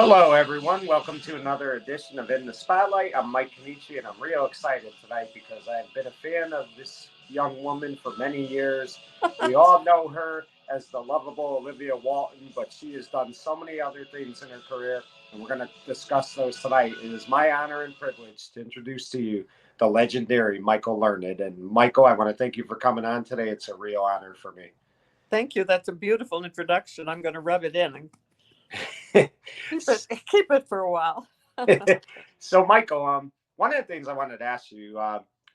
Hello, everyone. Welcome to another edition of In the Spotlight. I'm Mike Kenichi, and I'm real excited tonight because I've been a fan of this young woman for many years. We all know her as the lovable Olivia Walton, but she has done so many other things in her career, and we're going to discuss those tonight. It is my honor and privilege to introduce to you the legendary Michael Learned. And Michael, I want to thank you for coming on today. It's a real honor for me. Thank you. That's a beautiful introduction. I'm going to rub it in and keep it for a while. So, Michael, one of the things I wanted to ask you,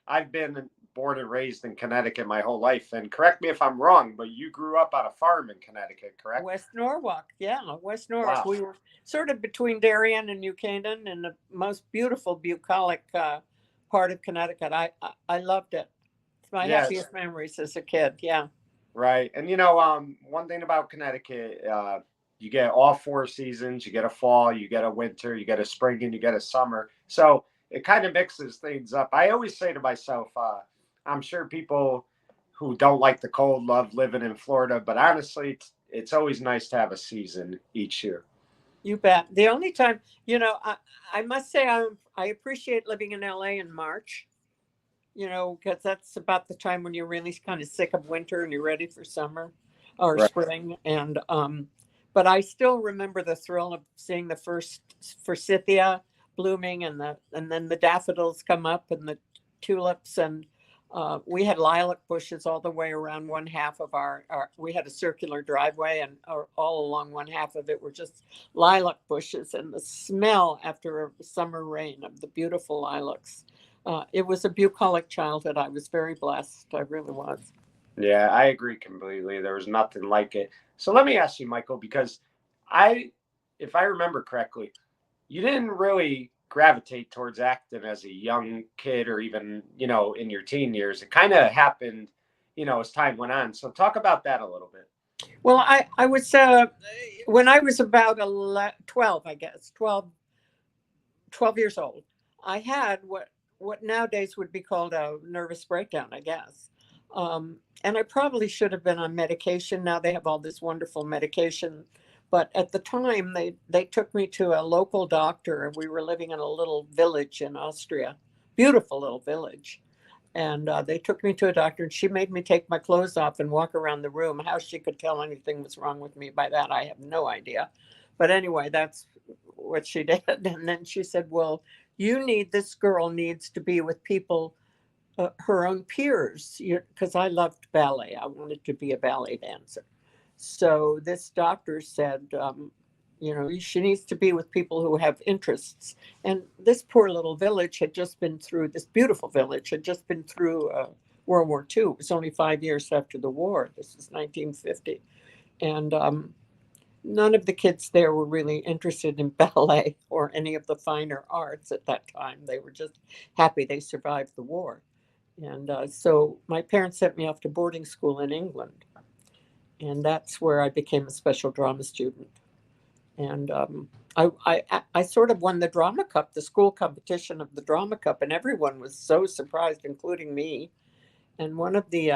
I've been born and raised in Connecticut my whole life, and correct me if I'm wrong, but you grew up on a farm in Connecticut, correct? West Norwalk, yeah, West Norwalk. Wow. We were sort of between Darien and New Canaan, in the most beautiful bucolic part of Connecticut. I loved it. It's my happiest memories as a kid. Yeah. Right, and one thing about Connecticut. You get all four seasons. You get a fall, you get a winter, you get a spring, and you get a summer. So it kind of mixes things up. I always say to myself, I'm sure people who don't like the cold love living in Florida, but honestly, it's always nice to have a season each year. You bet. The only time, I must say I appreciate living in LA in March, because that's about the time when you're really kind of sick of winter and you're ready for summer or spring. And, but I still remember the thrill of seeing the first forsythia blooming and then the daffodils come up and the tulips. And we had lilac bushes all the way around one half of we had a circular driveway, and all along one half of it were just lilac bushes, and the smell after a summer rain of the beautiful lilacs. It was a bucolic childhood. I was very blessed. I really was. Yeah, I agree completely. There was nothing like it. So let me ask you, Michael, because if I remember correctly, you didn't really gravitate towards acting as a young kid or even, in your teen years. It kind of happened, as time went on. So talk about that a little bit. Well, I was, when I was about 12 years old, I had what nowadays would be called a nervous breakdown, I guess. And I probably should have been on medication. Now they have all this wonderful medication. But at the time, they took me to a local doctor. We were living in a little village in Austria, beautiful little village. And they took me to a doctor, and she made me take my clothes off and walk around the room. How she could tell anything was wrong with me by that, I have no idea. But anyway, that's what she did. And then she said, well, this girl needs to be with people her own peers, because I loved ballet. I wanted to be a ballet dancer. So this doctor said, she needs to be with people who have interests. And this poor little village this beautiful village had just been through World War II. It was only 5 years after the war. This is 1950. And none of the kids there were really interested in ballet or any of the finer arts at that time. They were just happy they survived the war. And so my parents sent me off to boarding school in England. And that's where I became a special drama student. And I sort of won the drama cup, the school competition of the drama cup. And everyone was so surprised, including me. And one of the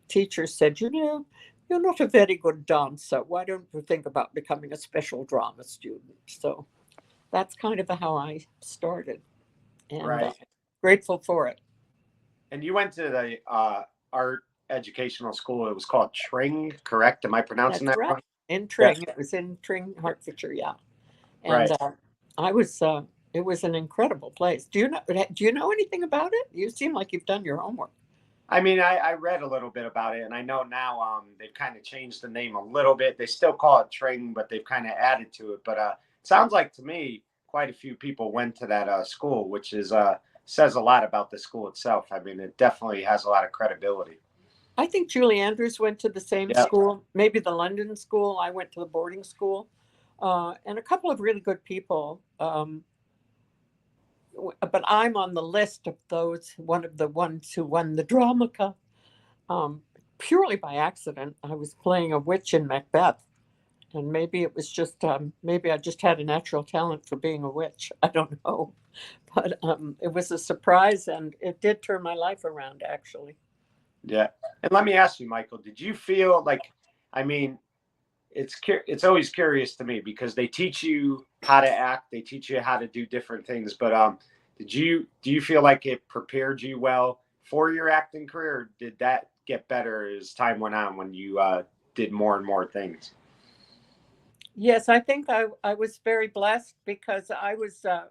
teachers said, you're not a very good dancer. Why don't you think about becoming a special drama student? So that's kind of how I started. And grateful for it. And you went to the art educational school. It was called Tring, correct? Am I pronouncing that right? In Tring. Yes. It was in Tring, Hertfordshire, yeah. And it was an incredible place. Do you know anything about it? You seem like you've done your homework. I mean, I read a little bit about it, and I know now they've kind of changed the name a little bit. They still call it Tring, but they've kind of added to it. But it sounds like to me quite a few people went to that school, which is says a lot about the school itself. I mean, it definitely has a lot of credibility. I think Julie Andrews went to the same school, maybe the London school. I went to the boarding school, and a couple of really good people. But I'm on the list of one of the ones who won the drama cup, purely by accident. I was playing a witch in Macbeth, and maybe it was just, maybe I just had a natural talent for being a witch. I don't know. But it was a surprise, and it did turn my life around, actually. Yeah. And let me ask you, Michael, did you feel like, I mean, it's always curious to me because they teach you how to act, they teach you how to do different things. But do you feel like it prepared you well for your acting career, or did that get better as time went on when you did more and more things? Yes, I think I was very blessed because I was, I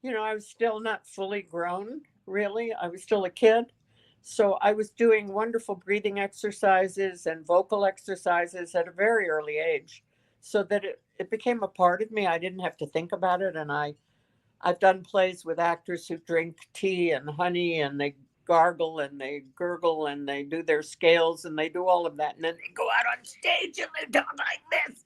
was still not fully grown, really. I was still a kid. So I was doing wonderful breathing exercises and vocal exercises at a very early age so that it became a part of me. I didn't have to think about it. And I've done plays with actors who drink tea and honey and they gargle and they gurgle and they do their scales and they do all of that. And then they go out on stage and they talk like this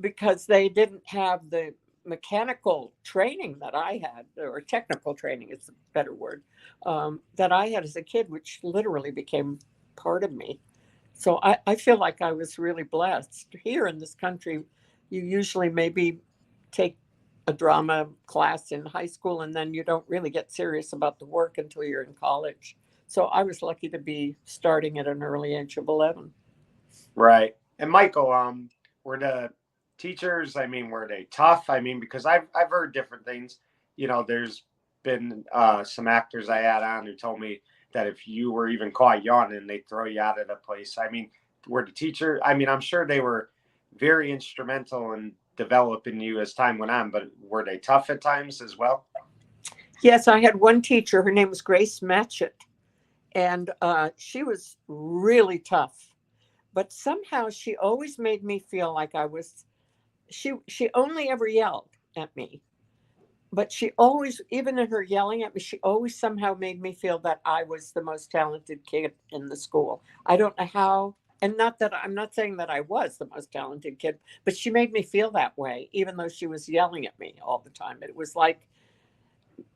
because they didn't have the mechanical training that I had, or technical training is a better word, that I had as a kid, which literally became part of me. So I feel like I was really blessed. Here in this country, you usually maybe take a drama class in high school and then you don't really get serious about the work until you're in college. So I was lucky to be starting at an early age of 11. Right. And Michael, were the teachers, I mean, were they tough? I mean, because I've heard different things. There's been some actors I had on who told me that if you were even caught yawning, they'd throw you out of the place. I mean, were the teacher, I mean, I'm sure they were very instrumental in developing you as time went on, but were they tough at times as well? Yes, I had one teacher. Her name was Grace Matchett, and she was really tough. But somehow she always made me feel like I was. She only ever yelled at me, but she always, even in her yelling at me, she always somehow made me feel that I was the most talented kid in the school. I don't know how, and not that I'm not saying that I was the most talented kid, but she made me feel that way, even though she was yelling at me all the time. It was like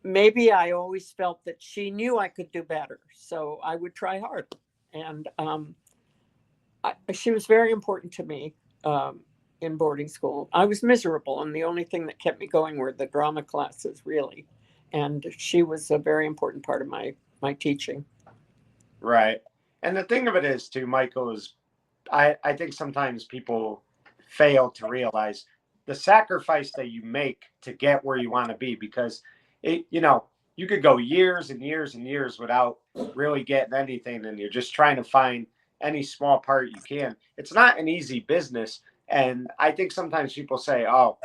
maybe I always felt that she knew I could do better, so I would try hard. And she was very important to me in boarding school. I was miserable, and the only thing that kept me going were the drama classes, really. And she was a very important part of my teaching. Right. And the thing of it is, too, Michael, is I think sometimes people fail to realize the sacrifice that you make to get where you want to be, because you could go years and years and years without really getting anything, and you're just trying to find any small part you can. It's not an easy business. And I think sometimes people say, oh,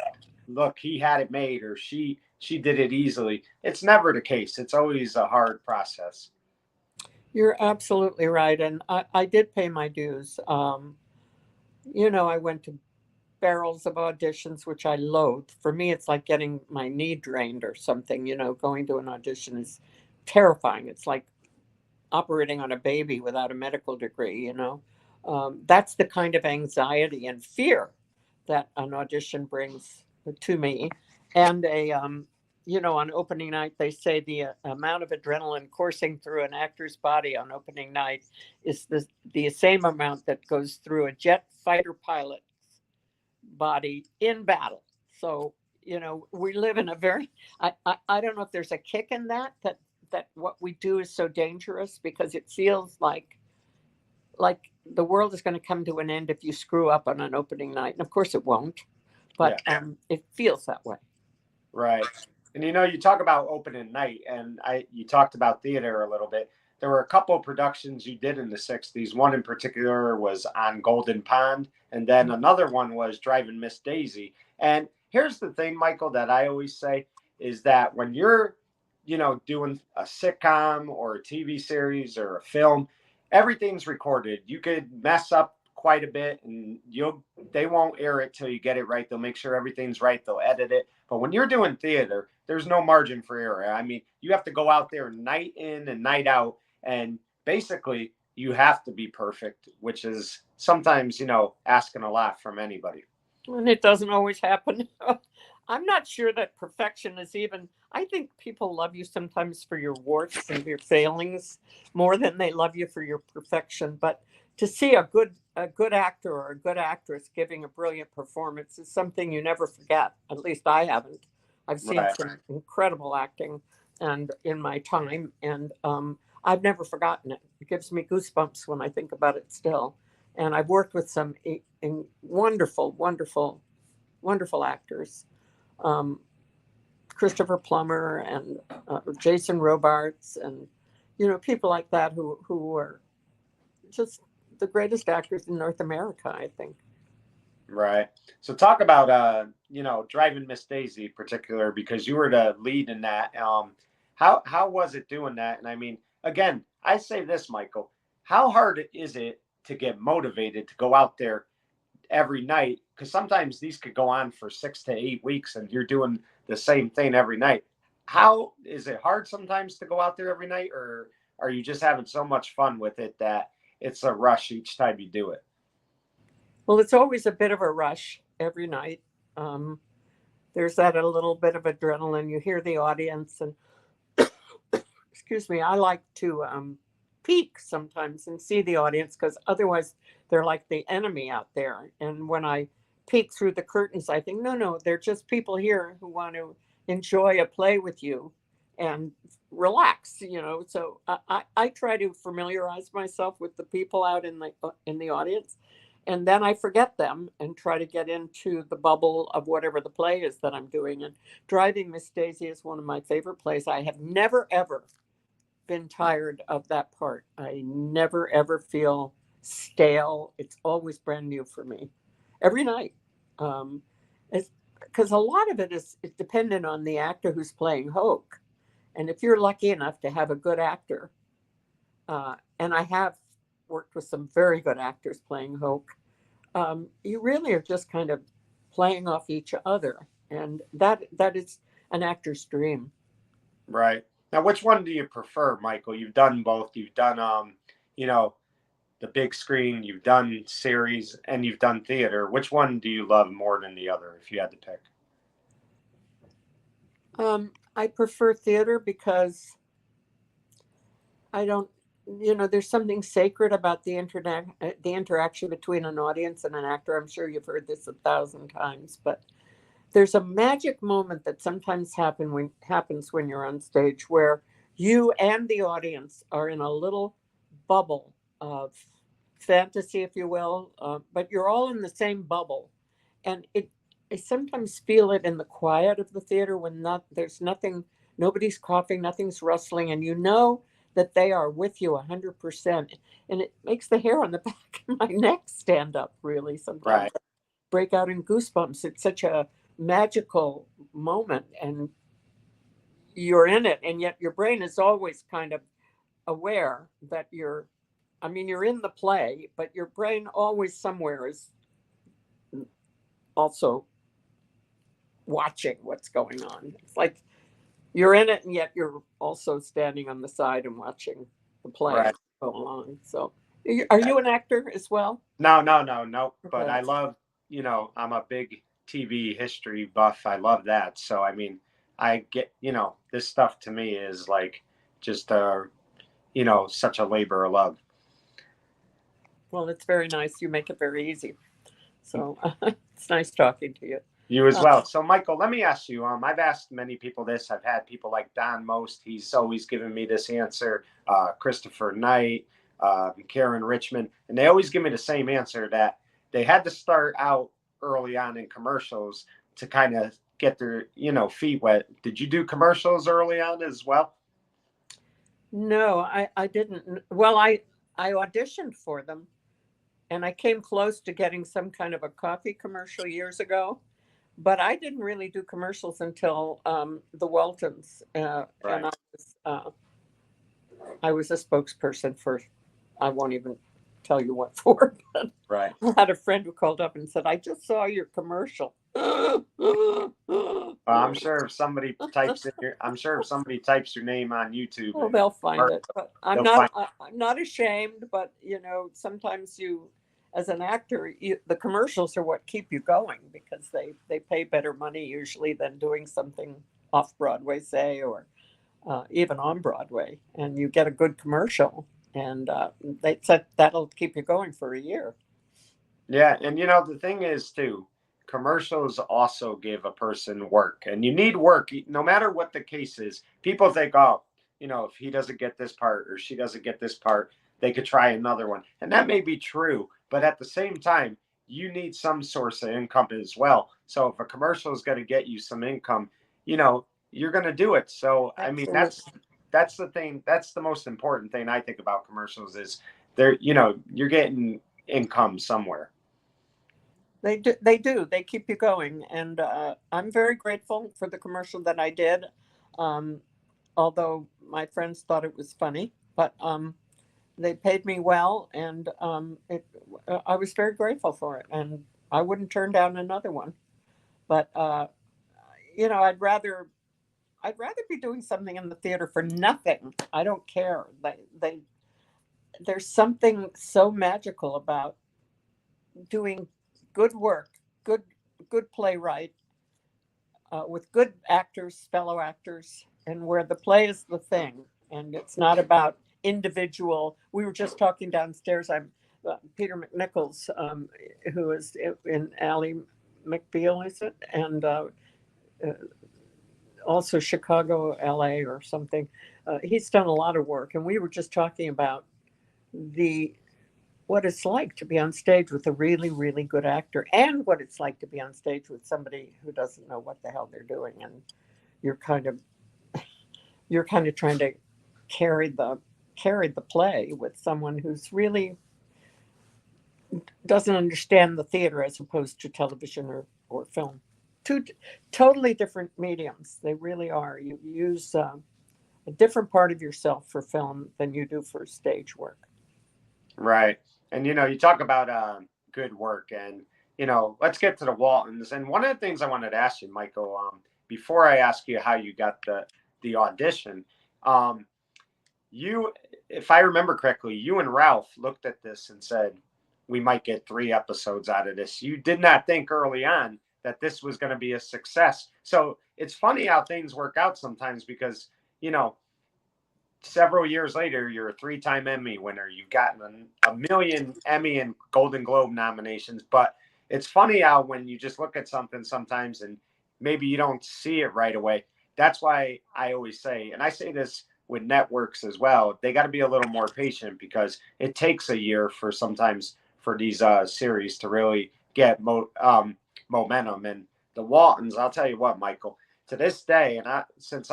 look, he had it made, or she did it easily. It's never the case. It's always a hard process. You're absolutely right. And I did pay my dues. I went to barrels of auditions, which I loathe. For me, it's like getting my knee drained or something. Going to an audition is terrifying. It's like operating on a baby without a medical degree. That's the kind of anxiety and fear that an audition brings to me. And on opening night, they say the amount of adrenaline coursing through an actor's body on opening night is the same amount that goes through a jet fighter pilot's body in battle. So, we live in a very, I don't know if there's a kick in that what we do is so dangerous, because it feels like the world is going to come to an end if you screw up on an opening night. And of course it won't, but it feels that way. Right. And you talk about opening night, and you talked about theater a little bit. There were a couple of productions you did in the 60s. One in particular was on Golden Pond, and then another one was Driving Miss Daisy. And here's the thing, Michael, that I always say is that when you're, doing a sitcom or a TV series or a film, everything's recorded. You could mess up quite a bit, and they won't air it till you get it right. They'll make sure everything's right. They'll edit it. But when you're doing theater, there's no margin for error. I mean, you have to go out there night in and night out, and basically you have to be perfect, which is sometimes, asking a lot from anybody. And it doesn't always happen. I'm not sure that perfection is even, I think people love you sometimes for your warts and your failings more than they love you for your perfection. But to see a good actor or a good actress giving a brilliant performance is something you never forget. At least I haven't. I've seen some incredible acting and in my time, and I've never forgotten it. It gives me goosebumps when I think about it still. And I've worked with some wonderful, wonderful, wonderful actors. Christopher Plummer and Jason Robards, and people like that who are just the greatest actors in North America, I think. Right. So talk about Driving Miss Daisy in particular, because you were the lead in that. How was it doing that? And I mean, again, I say this, Michael, how hard is it to get motivated to go out there every night? Because sometimes these could go on for 6 to 8 weeks and you're doing the same thing every night. How is it hard sometimes to go out there every night, or are you just having so much fun with it that it's a rush each time you do it? Well, it's always a bit of a rush every night. There's that a little bit of adrenaline. You hear the audience, and excuse me, I like to peek sometimes and see the audience, because otherwise they're like the enemy out there. And when I peek through the curtains, I think, no, they're just people here who want to enjoy a play with you and relax, So I try to familiarize myself with the people out in the audience, and then I forget them and try to get into the bubble of whatever the play is that I'm doing. And Driving Miss Daisy is one of my favorite plays. I have never, ever been tired of that part. I never, ever feel stale. It's always brand new for me every night. Because a lot of it is dependent on the actor who's playing Hoke. And if you're lucky enough to have a good actor, and I have worked with some very good actors playing Hoke, you really are just kind of playing off each other. And that is an actor's dream. Right. Now, which one do you prefer, Michael? You've done both. You've done, the big screen, you've done series, and you've done theater. Which one do you love more than the other, if you had to pick? I prefer theater because I don't, there's something sacred about the interaction between an audience and an actor. I'm sure you've heard this 1,000 times, but there's a magic moment that sometimes happens when you're on stage, where you and the audience are in a little bubble of fantasy, if you will, but you're all in the same bubble. And I sometimes feel it in the quiet of the theater when there's nothing, nobody's coughing, nothing's rustling, and that they are with you 100%. And it makes the hair on the back of my neck stand up, really. Sometimes Right. I break out in goosebumps. It's such a magical moment, and you're in it, and yet your brain is always kind of aware that you're in the play, but your brain always somewhere is also watching what's going on. It's like you're in it, and yet you're also standing on the side and watching the play go along. So are you an actor as well? No. Okay. But I love, I'm a big TV history buff. I love that. So, I mean, I get, this stuff to me is like just, such a labor of love. Well, it's very nice. You make it very easy. So it's nice talking to you. You as well. So, Michael, let me ask you, I've asked many people this. I've had people like Don Most. He's always given me this answer. Christopher Knight, Karen Richmond. And they always give me the same answer, that they had to start out early on in commercials to kind of get their, feet wet. Did you do commercials early on as well? No, I didn't. Well, I auditioned for them, and I came close to getting some kind of a coffee commercial years ago. But I didn't really do commercials until the Waltons, Right. and I was a spokesperson for, I won't even tell you what for, but Right. I had a friend who called up and said, "I just saw your commercial." I'm sure if somebody types your name on YouTube, Well, they'll find it. But I'm not ashamed, but sometimes as an actor, the commercials are what keep you going, because they pay better money usually than doing something off Broadway, say, or even on Broadway, and you get a good commercial, and they said that'll keep you going for a year. Yeah, and the thing is too, commercials also give a person work, and you need work no matter what the case is. People think, oh, if he doesn't get this part or she doesn't get this part, they could try another one, and that may be true. But at the same time, you need some source of income as well. So if a commercial is going to get you some income, you know, you're going to do it. So, I mean, Absolutely. that's the thing. That's the most important thing I think about commercials is they're, you know, you're getting income somewhere. They do. They do. They keep you going, and I'm very grateful for the commercial that I did. Um, Although my friends thought it was funny, but they paid me well, and I was very grateful for it, and I wouldn't turn down another one. But you know, I'd rather be doing something in the theater for nothing. I don't care. There's something so magical about doing good work, good good playwright with good actors, fellow actors, and where the play is the thing, and it's not about individual. We were just talking downstairs. I'm Peter McNichols, who is in Ally McBeal, is it, and uh, also Chicago, LA, or something. He's done a lot of work, and we were just talking about the what it's like to be on stage with a really, really good actor, and what it's like to be on stage with somebody who doesn't know what the hell they're doing, and you're kind of you're kind of trying to carry the carry the play with someone who's really doesn't understand the theater as opposed to television or film. Two totally different mediums. They really are. You use a different part of yourself for film than you do for stage work. Right. And, you know, you talk about good work and, you know, let's get to the Waltons. And one of the things I wanted to ask you, Michael, before I ask you how you got the audition, um, you, if I remember correctly, you and Ralph looked at this and said, we might get 3 episodes out of this. You did not think early on that this was going to be a success. So it's funny how things work out sometimes because, you know, several years later, you're a 3-time Emmy winner. You've gotten a million Emmy and Golden Globe nominations. But it's funny how when you just look at something sometimes and maybe you don't see it right away. That's why I always say, and I say this with networks as well, they got to be a little more patient because it takes a year for sometimes for these series to really get momentum. And the Waltons, I'll tell you what, Michael, to this day, and since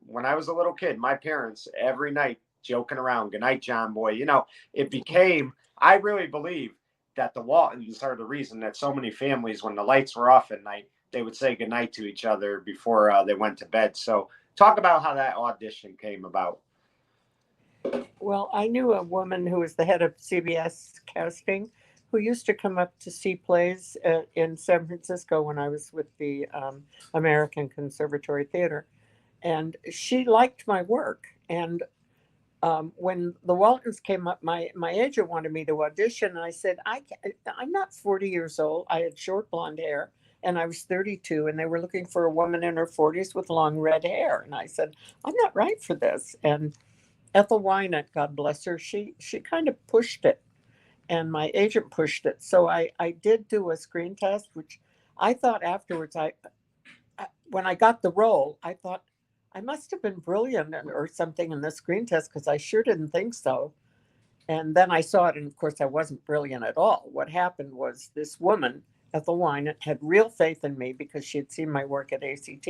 when I was a little kid, my parents every night joking around, "Good night, John Boy." You know, it became. I really believe that the Waltons are the reason that so many families, when the lights were off at night, they would say goodnight to each other before they went to bed. So, talk about how that audition came about. Well, I knew a woman who was the head of CBS casting who used to come up to see plays in San Francisco when I was with the American Conservatory Theatre. And she liked my work. And when the Waltons came up, my agent wanted me to audition. And I said, I'm not 40 years old. I had short blonde hair and I was 32, and they were looking for a woman in her 40s with long red hair. And I said, I'm not right for this. And Ethel Wynant, God bless her, she kind of pushed it, and my agent pushed it. So I did do a screen test, which I thought afterwards, when I got the role, I thought I must have been brilliant or something in the screen test because I sure didn't think so. And then I saw it, and of course, I wasn't brilliant at all. What happened was this woman, Ethel Wynant, had real faith in me because she had seen my work at ACT.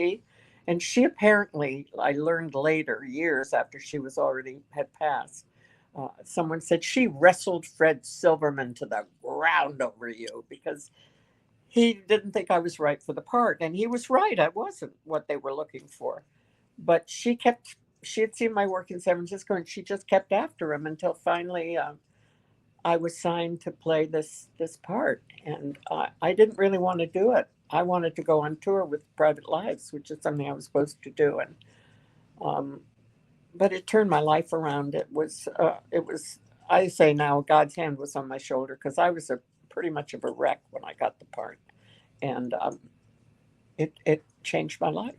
And she apparently, I learned later, years after she was already had passed, someone said she wrestled Fred Silverman to the ground over you because he didn't think I was right for the part. And he was right. I wasn't what they were looking for. But she had seen my work in San Francisco, and she just kept after him until finally I was signed to play this part. And I didn't really want to do it. I wanted to go on tour with Private Lives, which is something I was supposed to do. And but it turned my life around. It was I say now God's hand was on my shoulder because I was a pretty much of a wreck when I got the part, and it changed my life.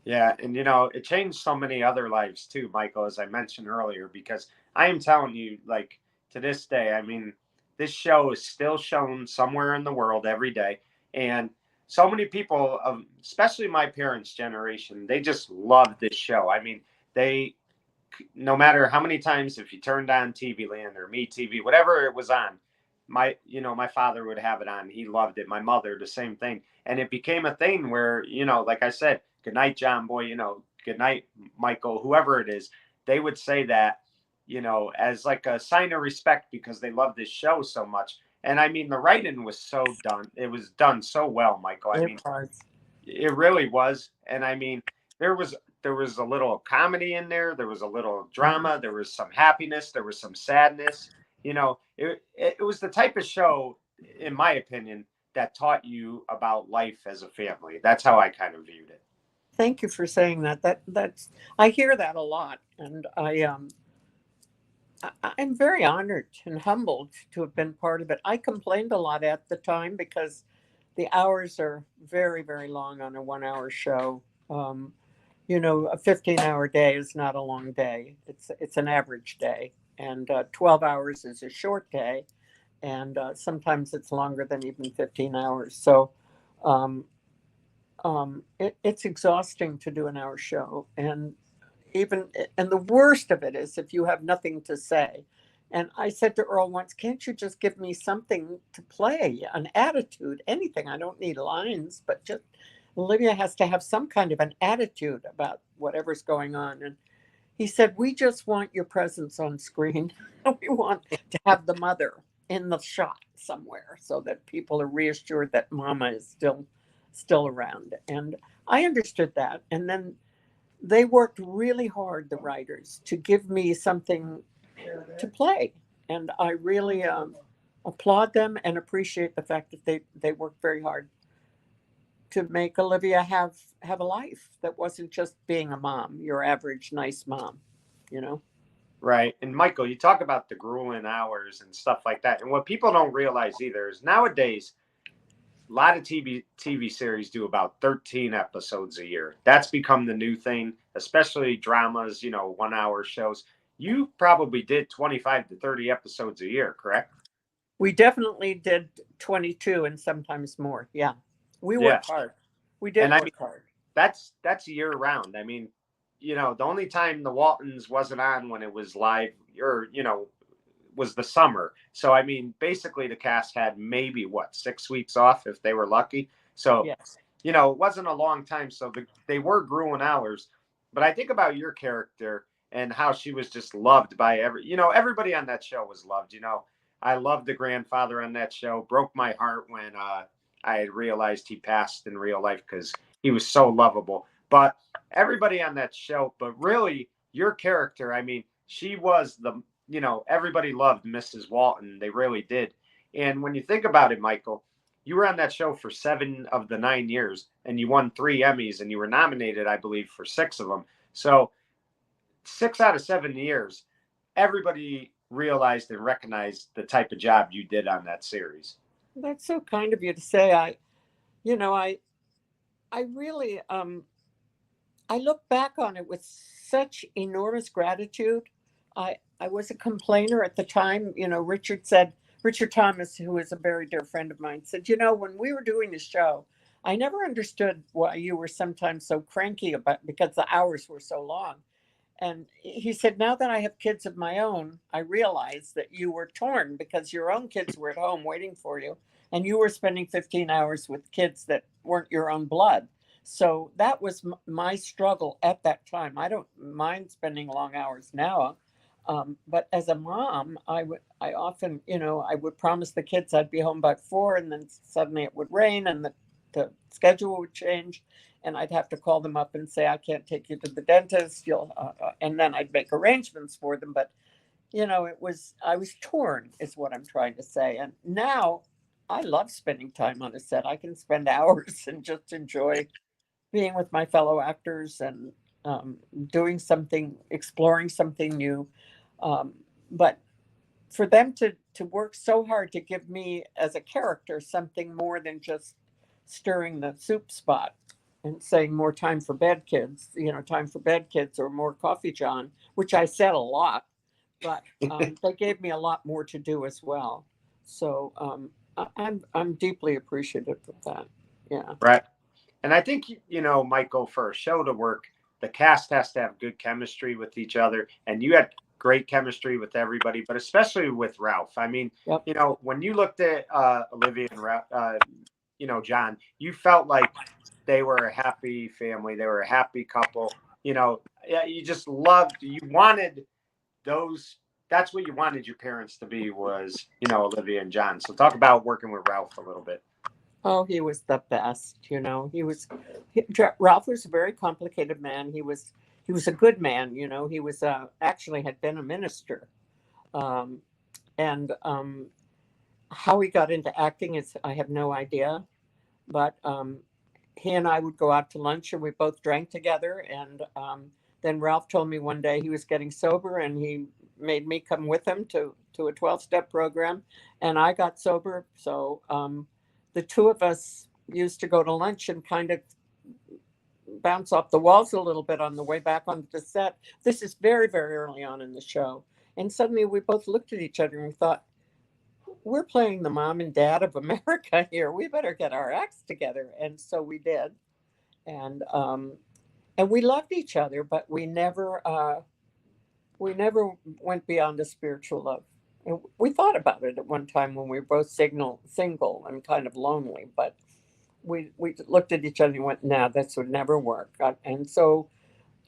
Yeah, and you know, it changed so many other lives too, Michael, as I mentioned earlier, because I am telling you, like to this day, I mean, this show is still shown somewhere in the world every day. And so many people, especially my parents' generation, they just love this show. I mean, they, no matter how many times, if you turned on TV Land or Me TV, whatever it was on, my father would have it on. He loved it. My mother, the same thing. And it became a thing where, like I said, good night, John Boy, good night, Michael, whoever it is. They would say that, as like a sign of respect because they love this show so much. And I mean, the writing was so done. It was done so well, Michael. I mean, it really was. And I mean, there was a little comedy in there. There was a little drama. There was some happiness. There was some sadness. It was the type of show, in my opinion, that taught you about life as a family. That's how I kind of viewed it. Thank you for saying that. That's I hear that a lot, and I'm very honored and humbled to have been part of it. I complained a lot at the time because the hours are very, very long on a 1-hour show. A 15-hour day is not a long day. It's an average day, and 12 hours is a short day, and sometimes it's longer than even 15 hours. So it's exhausting to do an hour show, and the worst of it is if you have nothing to say. And I said to Earl once, can't you just give me something to play, an attitude, anything? I don't need lines, but just Olivia has to have some kind of an attitude about whatever's going on. And he said, we just want your presence on screen. We want to have the mother in the shot somewhere so that people are reassured that Mama is still around. And I understood that. And then they worked really hard, the writers, to give me something to play. And I really applaud them and appreciate the fact that they worked very hard to make Olivia have a life that wasn't just being a mom, your average nice mom, Right. And Michael, you talk about the grueling hours and stuff like that. And what people don't realize either is nowadays, a lot of TV series do about 13 episodes a year. That's become the new thing, especially dramas, 1-hour shows. You probably did 25 to 30 episodes a year, correct? We definitely did 22 and sometimes more. Yeah. We worked hard. We did work hard. That's year round. I mean, the only time the Waltons wasn't on when it was live or, was the summer. So, I mean, basically the cast had maybe 6 weeks off if they were lucky. So, yes. It wasn't a long time. So they were grueling hours. But I think about your character and how she was just loved by everybody on that show was loved. I loved the grandfather on that show. Broke my heart when I had realized he passed in real life because he was so lovable. But everybody on that show, but really your character, I mean, she was everybody loved Mrs. Walton. They really did. And when you think about it, Michael, you were on that show for 7 of the 9 years and you won 3 Emmys and you were nominated, I believe, for 6 of them. So 6 out of 7 years, everybody realized and recognized the type of job you did on that series. That's so kind of you to say. I really, I look back on it with such enormous gratitude. I was a complainer at the time. Richard Thomas, who is a very dear friend of mine, said, when we were doing the show, I never understood why you were sometimes so cranky because the hours were so long. And he said, now that I have kids of my own, I realize that you were torn because your own kids were at home waiting for you. And you were spending 15 hours with kids that weren't your own blood. So that was my struggle at that time. I don't mind spending long hours now. But as a mom, I often, I would promise the kids I'd be home by 4 and then suddenly it would rain and the schedule would change. And I'd have to call them up and say, I can't take you to the dentist. And then I'd make arrangements for them. But, I was torn is what I'm trying to say. And now I love spending time on a set. I can spend hours and just enjoy being with my fellow actors and doing something, exploring something new. But for them to work so hard to give me as a character something more than just stirring the soup spot and saying more time for bed kids, time for bed kids or more coffee John, which I said a lot, but they gave me a lot more to do as well. So I'm deeply appreciative of that. Yeah. Right. And I think, Michael, for a show to work, the cast has to have good chemistry with each other. And you had great chemistry with everybody, but especially with Ralph. I mean, Yep. you know, when you looked at Olivia and you know, John, you felt like they were a happy family. They were a happy couple. You know, yeah, you just loved, you wanted those. That's what you wanted your parents to be, was, you know, Olivia and John. So talk about working with Ralph a little bit. Oh, he was the best. You know, Ralph was a very complicated man. He was a good man. You know, he was actually had been a minister, and how he got into acting is, I have no idea. But he and I would go out to lunch, and we both drank together. And then Ralph told me one day he was getting sober, and he made me come with him to a 12-step program, and I got sober. So the two of us used to go to lunch and kind of bounce off the walls a little bit on the way back onto the set. This is very, very early on in the show. And suddenly we both looked at each other and we thought, we're playing the mom and dad of America here. We better get our acts together. And so we did. And we loved each other, but we never went beyond a spiritual love. And we thought about it at one time when we were both single and kind of lonely, but we looked at each other and went, nah, this would never work. And so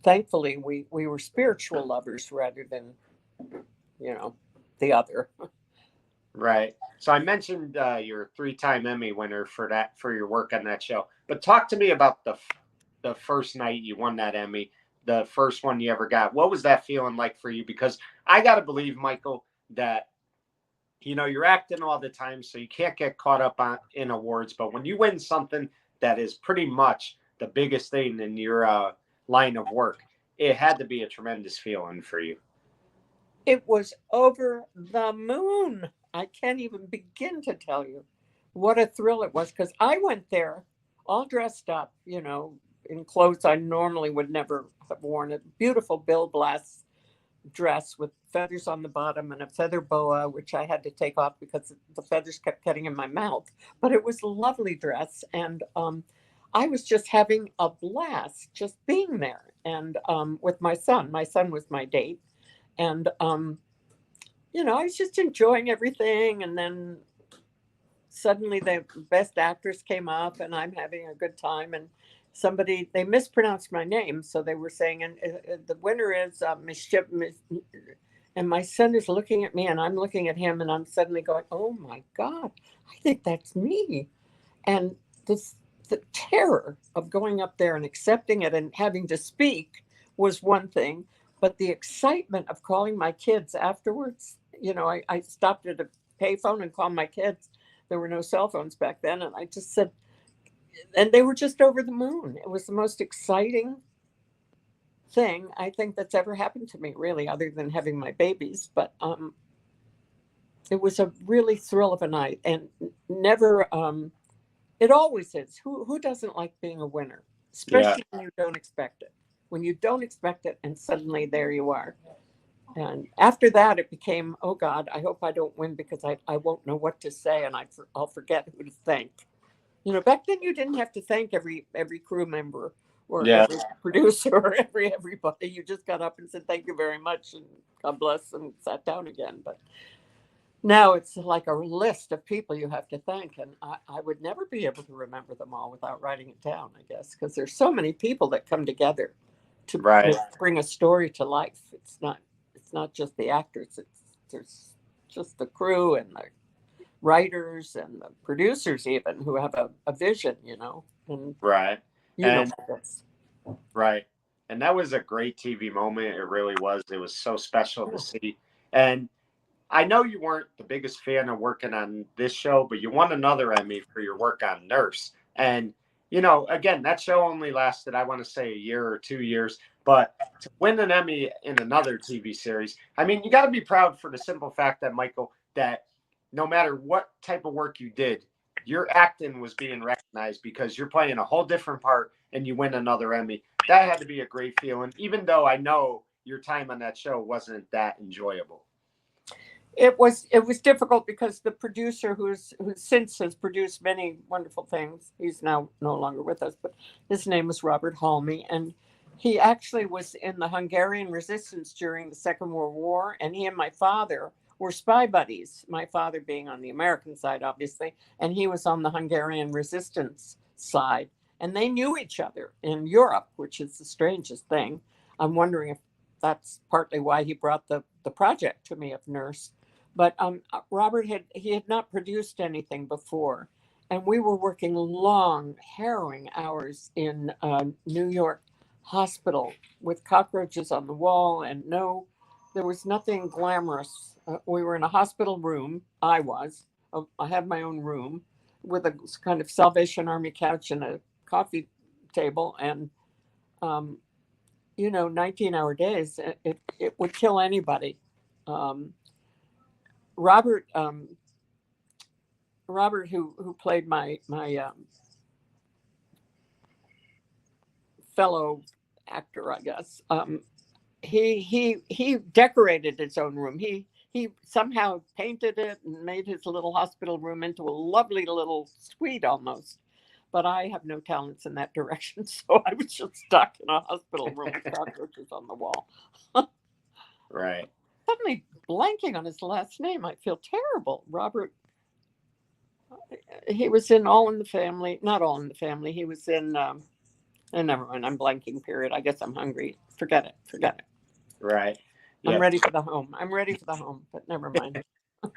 thankfully we were spiritual lovers rather than, you know, the other. Right. So I mentioned your 3-time Emmy winner for your work on that show. But talk to me about the first night you won that Emmy, the first one you ever got. What was that feeling like for you? Because I got to believe, Michael, that, you know, you're acting all the time, so you can't get caught up in awards. But when you win something that is pretty much the biggest thing in your line of work, it had to be a tremendous feeling for you. It was over the moon. I can't even begin to tell you what a thrill it was, because I went there all dressed up, you know, in clothes I normally would never have worn. A beautiful Bill Blass dress with feathers on the bottom and a feather boa, which I had to take off because the feathers kept getting in my mouth. But it was a lovely dress. And I was just having a blast just being there. And with my son was my date. And, you know, I was just enjoying everything. And then suddenly the best actress came up and I'm having a good time. And they mispronounced my name. So they were saying, and the winner is and my son is looking at me and I'm looking at him and I'm suddenly going, oh my God, I think that's me. And the terror of going up there and accepting it and having to speak was one thing. But the excitement of calling my kids afterwards, you know, I stopped at a payphone and called my kids. There were no cell phones back then. And I just said, and they were just over the moon. It was the most exciting thing I think that's ever happened to me, really, other than having my babies. But it was a really thrill of a night, and never. It always is. Who doesn't like being a winner, especially when you don't expect it? When you don't expect it, and suddenly there you are. And after that, it became, oh God, I hope I don't win because I won't know what to say, and I'll forget who to thank. You know, back then you didn't have to thank every crew member or every producer or everybody. You just got up and said, thank you very much and God bless, and sat down again. But now it's like a list of people you have to thank. And I would never be able to remember them all without writing it down, I guess, because there's so many people that come together to bring a story to life. It's not just the actors. There's just the crew and the writers and the producers even who have a vision, you know. And Right. And that was a great TV moment. It really was. It was so special to see. And I know you weren't the biggest fan of working on this show, but you won another Emmy for your work on Nurse. And, you know, again, that show only lasted, I want to say, a year or 2 years. But to win an Emmy in another TV series, I mean, you got to be proud for the simple fact that, Michael, that no matter what type of work you did, your acting was being recognized because you're playing a whole different part and you win another Emmy. That had to be a great feeling, even though I know your time on that show wasn't that enjoyable. It was difficult because the producer who since has produced many wonderful things, he's now no longer with us, but his name was Robert Halmy, and He actually was in the Hungarian resistance during the Second World War, and he and my father were spy buddies. My father being on the American side, obviously, and he was on the Hungarian resistance side. And they knew each other in Europe, which is the strangest thing. I'm wondering if that's partly why he brought the project to me of Nurse. But Robert had not produced anything before, and we were working long, harrowing hours in New York hospital with cockroaches on the wall, and there was nothing glamorous. We were in a hospital room. I had my own room with a kind of Salvation Army couch and a coffee table, and 19-hour days. It would kill anybody. Robert, who played my fellow actor, I guess. He decorated his own room. He somehow painted it and made his little hospital room into a lovely little suite almost. But I have no talents in that direction, so I was just stuck in a hospital room with cockroaches on the wall. Right. Suddenly blanking on his last name. I feel terrible. Robert. He was in All in the Family. Not All in the Family. He was in. And never mind, I'm blanking, period. I guess I'm hungry. Forget it. Right. Yep. I'm ready for the home, but never mind.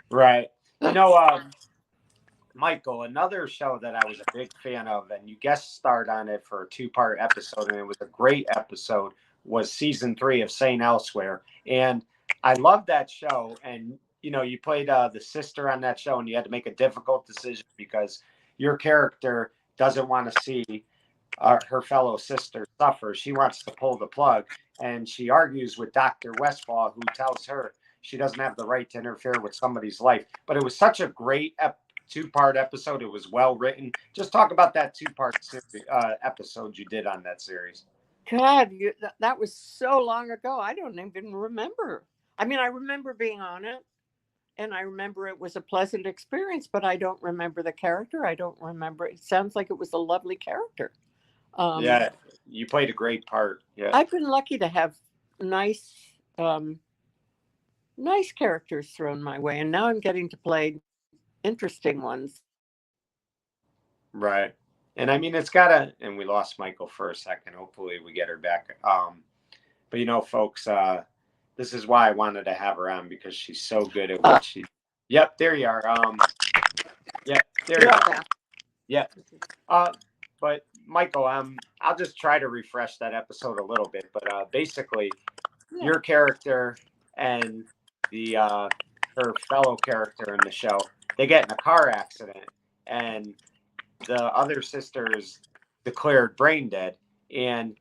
Right. Michael, another show that I was a big fan of, and you guest starred on it for a 2-part episode, and it was a great episode, was season 3 of St. Elsewhere. And I love that show. And, you played the sister on that show, and you had to make a difficult decision because your character doesn't want to see her fellow sister suffer. She wants to pull the plug, and she argues with Dr. Westfall, who tells her she doesn't have the right to interfere with somebody's life. But it was such a great 2-part episode. It was well written. Just talk about that 2-part episode you did on that series. God, that was so long ago. I don't even remember. I mean, I remember being on it, and I remember it was a pleasant experience, but I don't remember the character. I don't remember. It sounds like it was a lovely character. Yeah, you played a great part. Yeah, I've been lucky to have nice characters thrown my way, and now I'm getting to play interesting ones. Right. And I mean, and we lost Michael for a second. Hopefully we get her back. But folks, this is why I wanted to have her on, because she's so good at what she. Yep, there you are. Yep, there you are. Yep. But Michael, I'll just try to refresh that episode a little bit. But basically, your character and her fellow character in the show, they get in a car accident, and the other sister is declared brain dead. And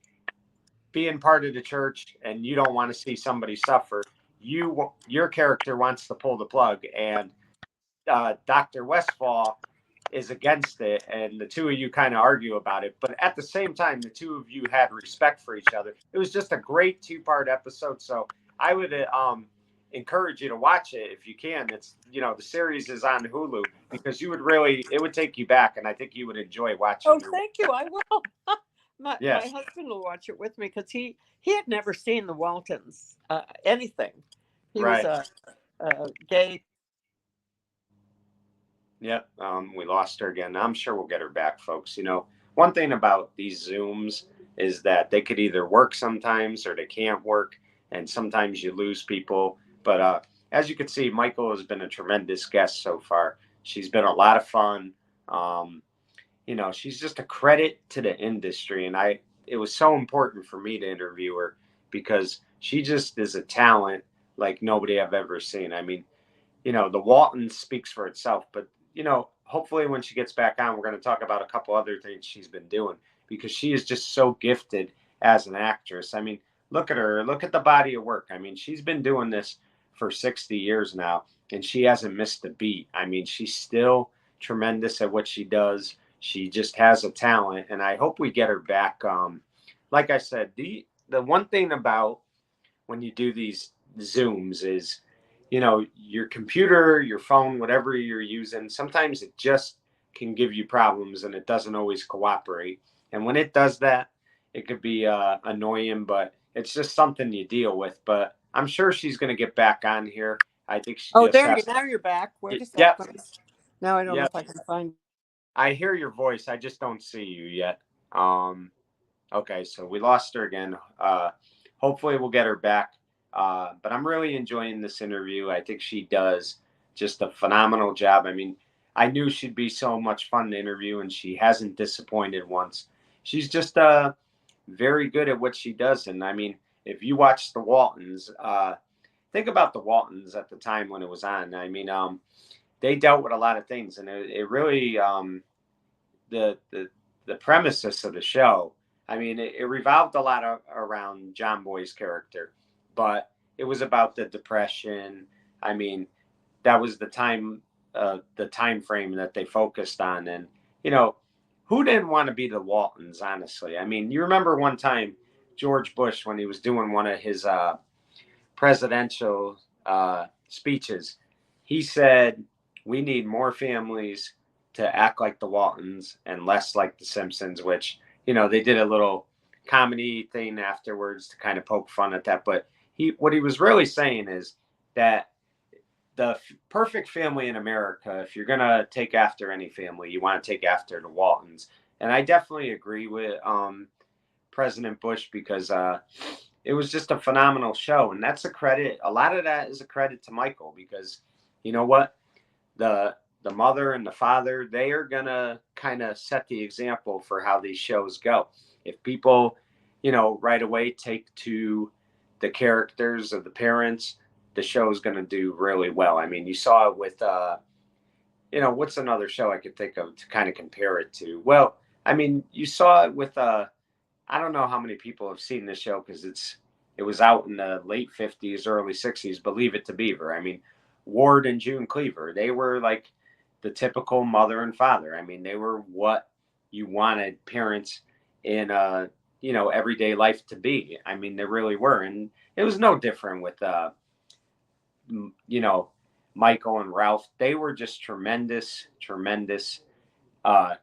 being part of the church, and you don't want to see somebody suffer, your character wants to pull the plug, and Dr. Westfall is against it, and the two of you kind of argue about it. But at the same time, the two of you had respect for each other. It was just a great 2-part episode. So I would encourage you to watch it if you can. It's the series is on Hulu, because it would take you back, and I think you would enjoy watching. Oh, thank you. I will. My husband will watch it with me, because he had never seen the Waltons anything. He was a gay. Yep. We lost her again. I'm sure we'll get her back, folks. One thing about these Zooms is that they could either work sometimes or they can't work, and sometimes you lose people. But as you can see, Michael has been a tremendous guest so far. She's been a lot of fun. She's just a credit to the industry, and it was so important for me to interview her, because she just is a talent like nobody I've ever seen. I mean, the Waltons speaks for itself, but hopefully when she gets back on, we're going to talk about a couple other things she's been doing, because she is just so gifted as an actress. I mean, look at her, look at the body of work. I mean, she's been doing this for 60 years now, and she hasn't missed a beat. I mean, she's still tremendous at what she does. She just has a talent, and I hope we get her back. Like I said, the one thing about when you do these Zooms is, your computer, your phone, whatever you're using, sometimes it just can give you problems, and it doesn't always cooperate. And when it does that, it could be annoying, but it's just something you deal with. But I'm sure she's going to get back on here. I think she Oh, just there has you to. now. You're back. Wait a Yep. second. Now I don't know Yep. if I can find. I hear your voice. I just don't see you yet. Okay, so we lost her again. Hopefully we'll get her back. But I'm really enjoying this interview. I think she does just a phenomenal job. I mean, I knew she'd be so much fun to interview, and she hasn't disappointed once. She's just very good at what she does. And I mean, if you watch the Waltons, think about the Waltons at the time when it was on. I mean, they dealt with a lot of things, and it really the premises of the show. I mean, it revolved a lot around John Boy's character, but it was about the Depression. I mean, that was the time frame that they focused on, and you know, who didn't want to be the Waltons? Honestly, I mean, you remember one time George Bush when he was doing one of his presidential speeches, he said, "We need more families to act like the Waltons and less like the Simpsons," which, you know, they did a little comedy thing afterwards to kind of poke fun at that. But what he was really saying is that the perfect family in America, if you're going to take after any family, you want to take after the Waltons. And I definitely agree with President Bush because it was just a phenomenal show. And that's a credit. A lot of that is a credit to Michael because, you know what? The mother and the father, they are going to kind of set the example for how these shows go. If people, you know, right away take to the characters of the parents, the show is going to do really well. I mean, you saw it with, you know, what's another show I could think of to kind of compare it to? Well, I mean, you saw it with, I don't know how many people have seen this show because it was out in the late 50s, early 60s, Believe It to Beaver. I mean, Ward and June Cleaver, they were like the typical mother and father. I mean, they were what you wanted parents in you know, everyday life to be. I mean, they really were. And it was no different with you know, Michael and Ralph. They were just tremendous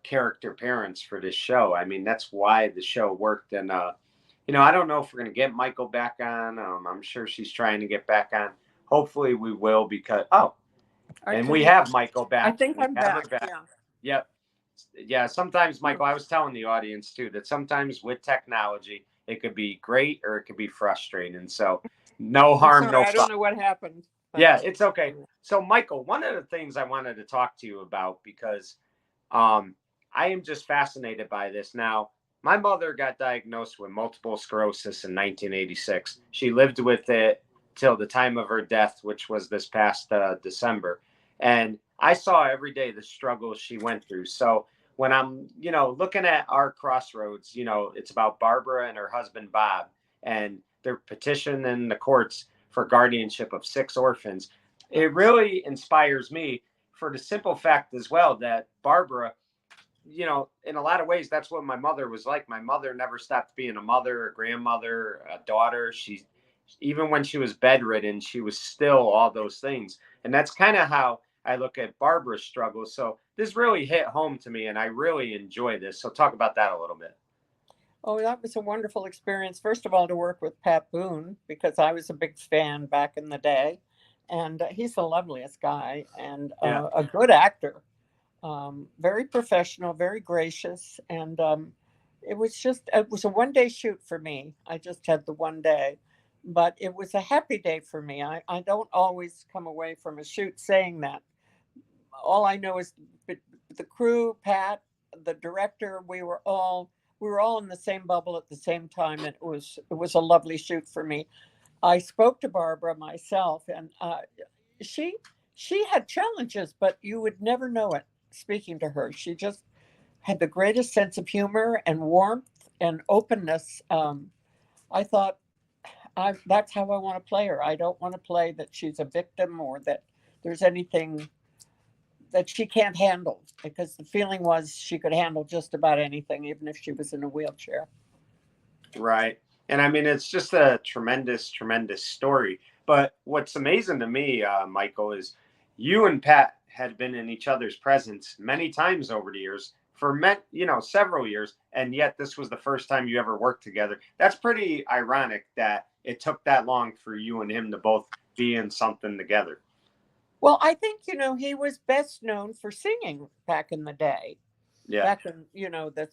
character parents for this show. I mean, that's why the show worked. And you know, I don't know if we're going to get Michael back on. I'm sure she's trying to get back on. Hopefully we will because and we have Michael back. I think we I'm have back. her back. Yeah. Yep. Yeah. Sometimes, Michael, I was telling the audience too that sometimes with technology, it could be great or it could be frustrating. So no harm, Sorry, no I foul. don't know what happened. Yeah, it's okay. So, Michael, one of the things I wanted to talk to you about because I am just fascinated by this. Now, my mother got diagnosed with multiple sclerosis in 1986. She lived with it till the time of her death, which was this past December. And I saw every day the struggles she went through. So when I'm, you know, looking at our crossroads, you know, it's about Barbara and her husband, Bob, and they're petitioning the courts for guardianship of 6 orphans. It really inspires me for the simple fact as well that Barbara, you know, in a lot of ways, that's what my mother was like. My mother never stopped being a mother, a grandmother, a daughter. She, even when she was bedridden, she was still all those things. And that's kind of how I look at Barbara's struggle. So this really hit home to me, and I really enjoy this. So talk about that a little bit. Oh, that was a wonderful experience. First of all, to work with Pat Boone, because I was a big fan back in the day. And he's the loveliest guy and Yeah. a good actor. Very professional, very gracious. And it was a 1 day shoot for me. I just had the 1 day, but it was a happy day for me. I don't always come away from a shoot saying that. All I know is the crew, Pat, the director, we were all in the same bubble at the same time, and it was a lovely shoot for me. I spoke to Barbara myself, and she had challenges, but you would never know it speaking to her. She just had the greatest sense of humor and warmth and openness. I thought that's how I want to play her. I don't want to play that she's a victim or that there's anything that she can't handle, because the feeling was she could handle just about anything, even if she was in a wheelchair. Right. And I mean, it's just a tremendous story. But what's amazing to me, Michael, is you and Pat had been in each other's presence many times over the years for several years, and yet this was the first time you ever worked together. That's pretty ironic that it took that long for you and him to both be in something together. Well, I think, he was best known for singing back in the day. Yeah. Back in, the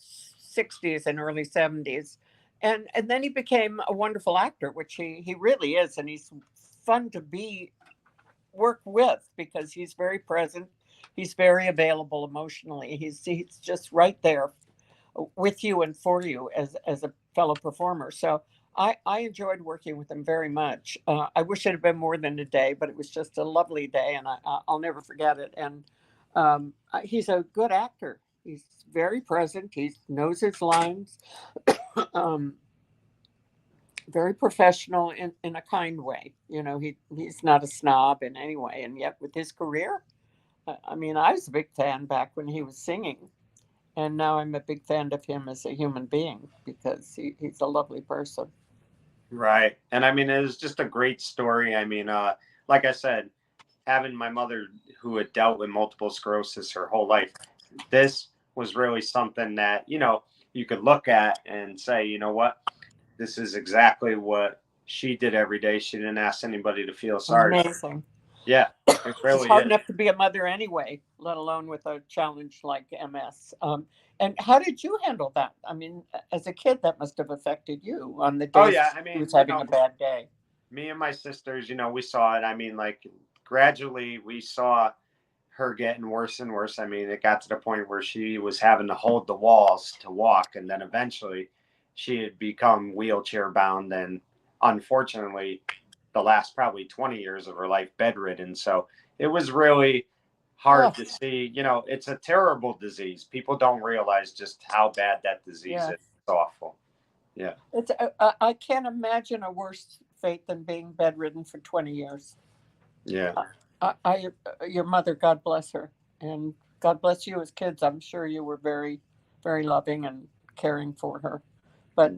60s and early 70s. And then he became a wonderful actor, which he really is. And he's fun to work with because he's very present. He's very available emotionally. He's just right there with you and for you as a fellow performer. So I enjoyed working with him very much. I wish it had been more than a day, but it was just a lovely day, and I'll never forget it. And he's a good actor. He's very present. He knows his lines. Very professional in a kind way. He's not a snob in any way. And yet with his career, I was a big fan back when he was singing. And now I'm a big fan of him as a human being because he's a lovely person. Right. And it was just a great story. Like I said, having my mother who had dealt with multiple sclerosis her whole life, this was really something that, you could look at and say, you know what, this is exactly what she did every day. She didn't ask anybody to feel sorry. Amazing. Yeah. It really it's hard enough to be a mother anyway, let alone with a challenge like MS. And how did you handle that? As a kid, that must have affected you on the days he was having a bad day. Me and my sisters, we saw it. Gradually we saw her getting worse and worse. It got to the point where she was having to hold the walls to walk. And then eventually she had become wheelchair bound. And unfortunately, the last probably 20 years of her life bedridden. So it was really hard to see. It's a terrible disease. People don't realize just how bad that disease is. It's awful. Yeah. I can't imagine a worse fate than being bedridden for 20 years. Yeah. Your mother, God bless her, and God bless you as kids. I'm sure you were very, very loving and caring for her. But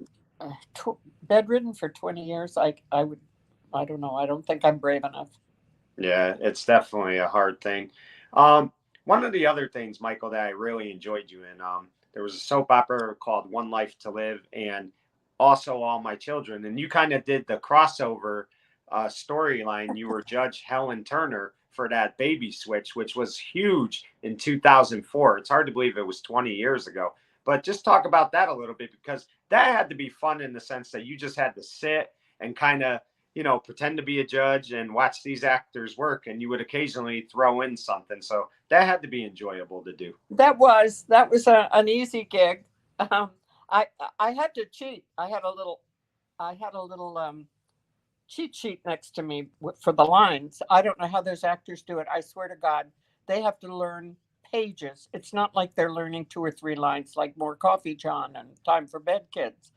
bedridden for 20 years, I don't know. I don't think I'm brave enough. Yeah, it's definitely a hard thing. One of the other things, Michael, that I really enjoyed you in, there was a soap opera called One Life to Live and also All My Children. And you kind of did the crossover storyline. You were Judge Helen Turner for that Baby Switch, which was huge in 2004. It's hard to believe it was 20 years ago. But just talk about that a little bit, because that had to be fun in the sense that you just had to sit and kind of, pretend to be a judge and watch these actors work, and you would occasionally throw in something. So that had to be enjoyable to do. That was an easy gig. I had to cheat. I had a little cheat sheet next to me for the lines. I don't know how those actors do it. I swear to God, they have to learn pages. It's not like they're learning 2 or 3 lines like More Coffee, John, and Time for Bed, Kids.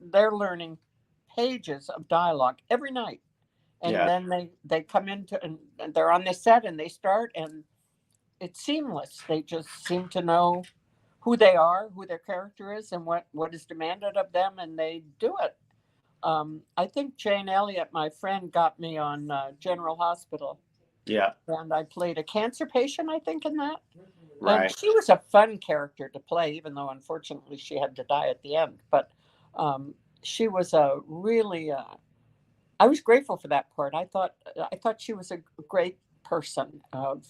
They're learning pages of dialogue every night. And then they come into and they're on the set and they start, and it's seamless. They just seem to know who they are, who their character is, and what is demanded of them, and they do it. I think Jane Elliott, my friend, got me on General Hospital. Yeah. And I played a cancer patient, I think, in that. Right. And she was a fun character to play, even though unfortunately she had to die at the end. But she was a really, I was grateful for that part. I thought she was a great person of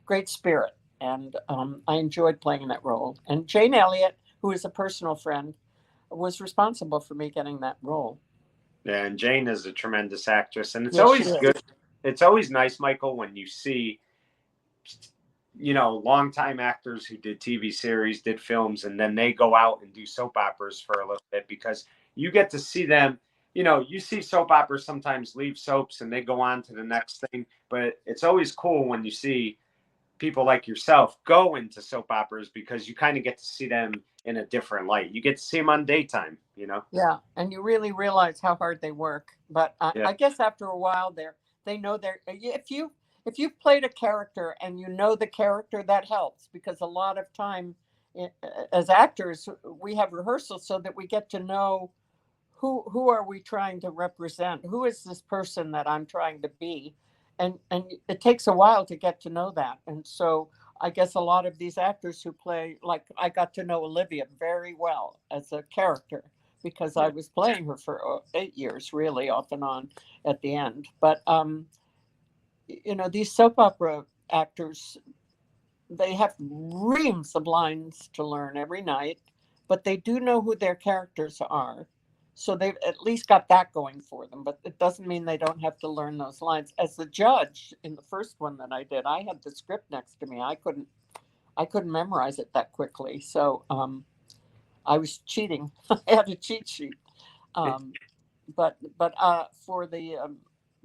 great spirit. And I enjoyed playing that role. And Jane Elliott, who is a personal friend, was responsible for me getting that role. Yeah, and Jane is a tremendous actress. And it's always good. It's always nice, Michael, when you see, longtime actors who did TV series, did films, and then they go out and do soap operas for a little bit, because you get to see them. You see soap operas sometimes leave soaps and they go on to the next thing. But it's always cool when you see people like yourself go into soap operas, because you kind of get to see them in a different light. You get to see them on daytime, Yeah, and you really realize how hard they work. But I guess after a while, they know if you've played a character and you know the character, that helps, because a lot of time as actors, we have rehearsals so that we get to know who are we trying to represent? Who is this person that I'm trying to be? And it takes a while to get to know that. And so I guess a lot of these actors who play, like I got to know Olivia very well as a character because I was playing her for 8 years, really off and on at the end. But these soap opera actors, they have reams of lines to learn every night, but they do know who their characters are. So they've at least got that going for them, but it doesn't mean they don't have to learn those lines. As the judge in the first one that I did, I had the script next to me. I couldn't memorize it that quickly. So I was cheating. I had a cheat sheet. But for the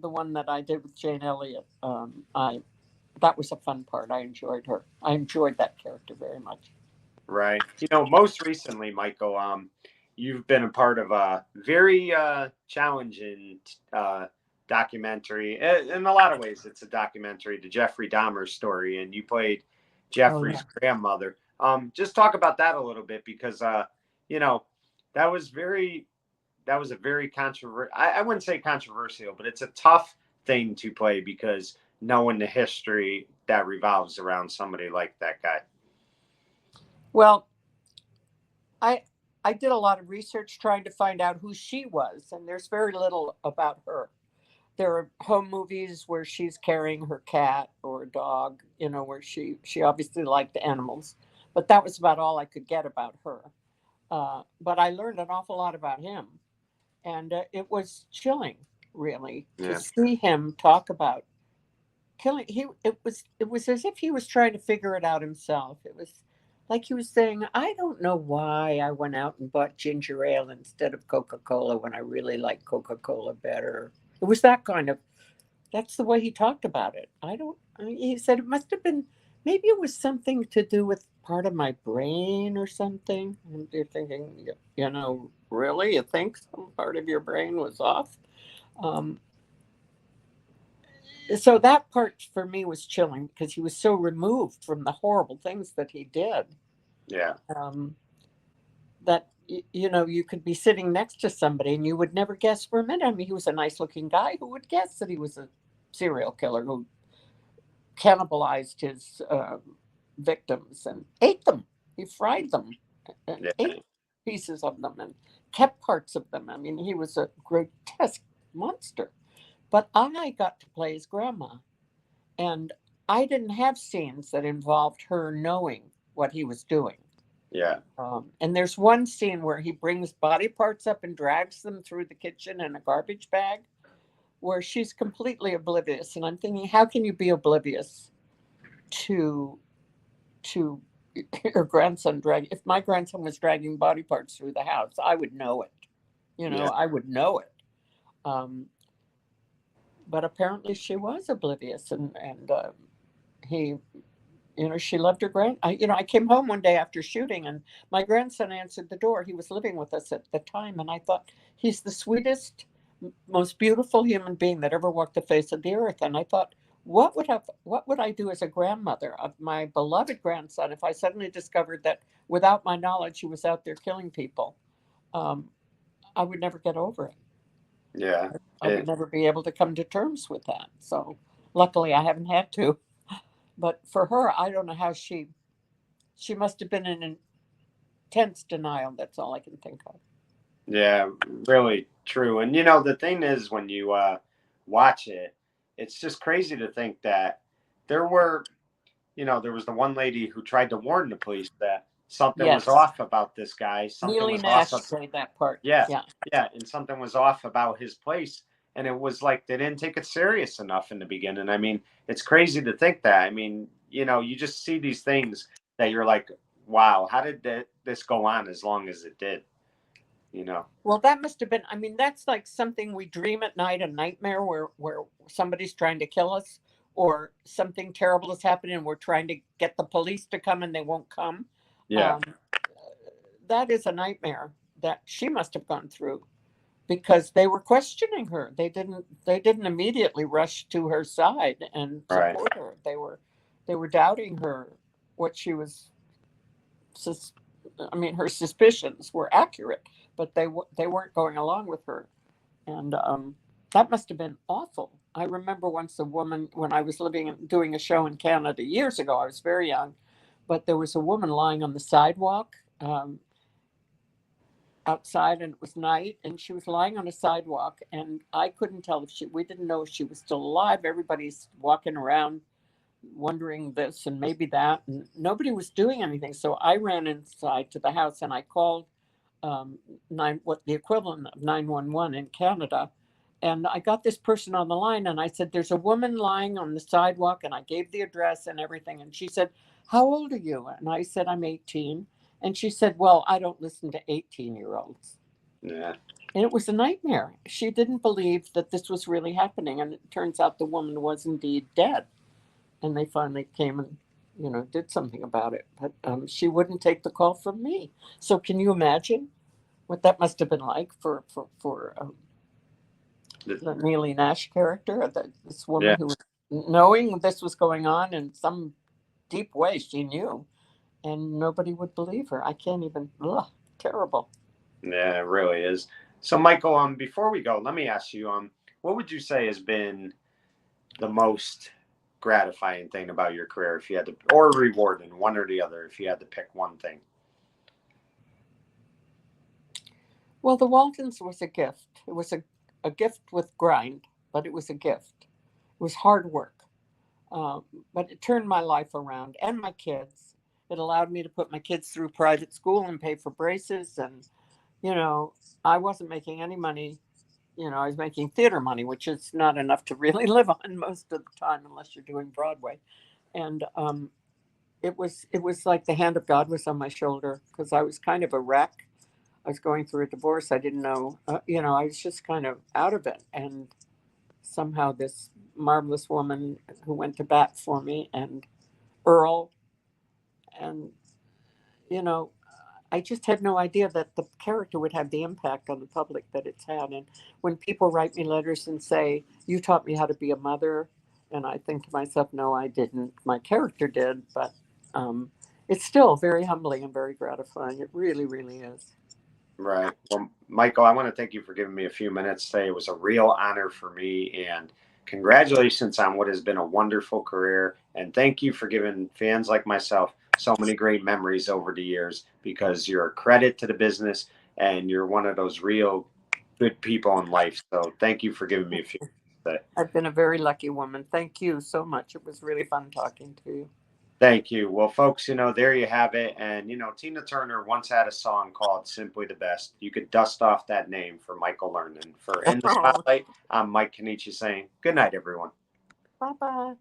one that I did with Jane Elliott, that was a fun part. I enjoyed her. I enjoyed that character very much. Right. Most recently, Michael, you've been a part of a very challenging documentary. In a lot of ways, it's a documentary, the Jeffrey Dahmer story, and you played Jeffrey's grandmother. Just talk about that a little bit, because that was a very controversial. I wouldn't say controversial, but it's a tough thing to play, because knowing the history that revolves around somebody like that guy. Well, I did a lot of research trying to find out who she was, and there's very little about her. There are home movies where she's carrying her cat or a dog, where she obviously liked animals, but that was about all I could get about her. But I learned an awful lot about him, and it was chilling, really, to see him talk about killing. It was as if he was trying to figure it out himself. It was like he was saying, I don't know why I went out and bought ginger ale instead of Coca-Cola when I really like Coca-Cola better. It was that's the way he talked about it. He said it must have been, maybe it was something to do with part of my brain or something. And you're thinking, really? You think some part of your brain was off? So that part for me was chilling, because he was so removed from the horrible things that he did. Yeah. That, you could be sitting next to somebody and you would never guess for a minute. I mean, he was a nice looking guy. Who would guess that he was a serial killer who cannibalized his victims and ate them? He fried them and ate pieces of them and kept parts of them. I mean, he was a grotesque monster. But I got to play his grandma, and I didn't have scenes that involved her knowing what he was doing. Yeah. And there's one scene where he brings body parts up and drags them through the kitchen in a garbage bag, where she's completely oblivious. And I'm thinking, how can you be oblivious to your grandson if my grandson was dragging body parts through the house, I would know it. I would know it. But apparently she was oblivious, and he, she loved her I came home one day after shooting, and my grandson answered the door. He was living with us at the time, and I thought, he's the sweetest, most beautiful human being that ever walked the face of the earth. And I thought, what would I do as a grandmother of my beloved grandson if I suddenly discovered that without my knowledge he was out there killing people? I would never get over it. Yeah. I would never be able to come to terms with that. So luckily I haven't had to. But for her, I don't know how she must have been in intense denial. That's all I can think of. Yeah, really true. And the thing is, when you watch it, it's just crazy to think that there was the one lady who tried to warn the police that something was off about this guy. Something Neely was Nash off. played that part. Yeah, and something was off about his place. And it was like they didn't take it serious enough in the beginning. I mean, it's crazy to think that. I mean, you just see these things that you're like, wow, how did this go on as long as it did? Well, that must have been, I mean, that's like something we dream at night, a nightmare where somebody's trying to kill us, or something terrible is happening and we're trying to get the police to come and they won't come. Yeah. That is a nightmare that she must have gone through, because they were questioning her. They didn't immediately rush to her side and support her. They were doubting her, what she was. Her suspicions were accurate, but they weren't going along with her. And That must have been awful. I remember once a woman, when I was doing a show in Canada years ago, I was very young, but there was a woman lying on the sidewalk outside, and it was night, and she was lying on a sidewalk, and I couldn't tell we didn't know if she was still alive. Everybody's walking around wondering this and maybe that, and nobody was doing anything. So I ran inside to the house and I called what the equivalent of 911 in Canada. And I got this person on the line and I said, there's a woman lying on the sidewalk, and I gave the address and everything. And she said, how old are you? And I said, I'm 18. And she said, well, I don't listen to 18-year-olds. Yeah. And it was a nightmare. She didn't believe that this was really happening. And it turns out the woman was indeed dead. And they finally came and, did something about it. But she wouldn't take the call from me. So can you imagine what that must have been like for the Neely Nash character? This woman who was knowing this was going on in some deep way, she knew, and nobody would believe her. I can't even, terrible. Yeah, it really is. So, Michael, before we go, let me ask you, what would you say has been the most gratifying thing about your career, if you had to, or rewarding, one or the other, if you had to pick one thing? Well, the Waltons was a gift. It was a gift with grind, but it was a gift. It was hard work, but it turned my life around, and my kids. It allowed me to put my kids through private school and pay for braces. And, I wasn't making any money. I was making theater money, which is not enough to really live on most of the time unless you're doing Broadway. And it was like the hand of God was on my shoulder, because I was kind of a wreck. I was going through a divorce. I didn't know, I was just kind of out of it. And somehow this marvelous woman who went to bat for me, and Earl, and, I just had no idea that the character would have the impact on the public that it's had. And when people write me letters and say, you taught me how to be a mother, and I think to myself, no, I didn't. My character did, but it's still very humbling and very gratifying. It really, really is. Right. Well, Michael, I want to thank you for giving me a few minutes today. It was a real honor for me, and congratulations on what has been a wonderful career. And thank you for giving fans like myself so many great memories over the years, because you're a credit to the business and you're one of those real good people in life. So thank you for giving me a few minutes today. I've been a very lucky woman. Thank you so much. It was really fun talking to you. Thank you. Well, folks, there you have it. And, Tina Turner once had a song called Simply the Best. You could dust off that name for Michael Lernon. For In the Spotlight, I'm Mike Kenichi saying good night, everyone. Bye-bye.